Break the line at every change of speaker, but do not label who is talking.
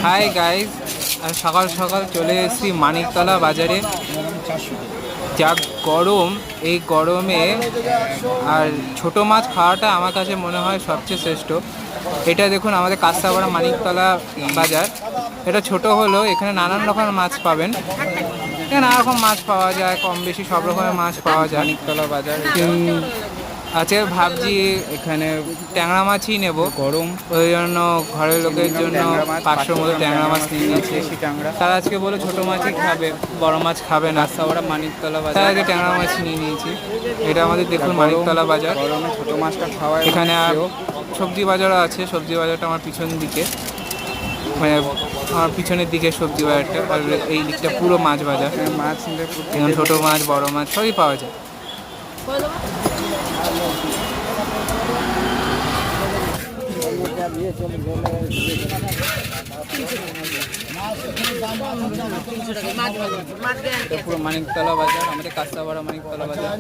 Hi guys, আর সকাল সকাল চলে এসেছি মানিকতলা বাজারে। যা গরম, এই গরমে আর ছোট মাছ খাওয়াটা আমার কাছে মনে হয় সবচেয়ে শ্রেষ্ঠ। এটা দেখুন আমাদের কাস্তাপাড়া মানিকতলা বাজার। এটা ছোট হলেও এখানে নানান রকমের মাছ পাবেন। এখানে নানা রকম মাছ পাওয়া যায়, কম বেশি সব রকমের মাছ পাওয়া যায় মানিকতলা বাজার। আজকে ভাবছি এখানে ট্যাংরা মাছই নেব, গরম ওই জন্য ঘরের লোকের জন্য 500 মতো ট্যাংরা মাছ নিয়ে নিয়েছি। তারা আজকে বলে ছোটো মাছই খাবে, বড় মাছ খাবে না। ওরা মানিকতলা বাজার আগে ট্যাংরা মাছ নিয়ে নিয়েছি। এটা আমাদের দেখুন মানিকতলা বাজার। ছোটো মাছটা খাওয়া, এখানে সবজি বাজারও আছে। সবজি বাজারটা আমার পিছন দিকে, মানে আমার পিছনের দিকে সবজি বাজারটা, আর এই দিকটা পুরো মাছ বাজার। মাছ এখানে ছোটো মাছ বড় মাছ সবই পাওয়া যায়। পুরো মানিকতলা বাজার, আমাদের কাস্তাপাড়া মানিকতলা বাজার।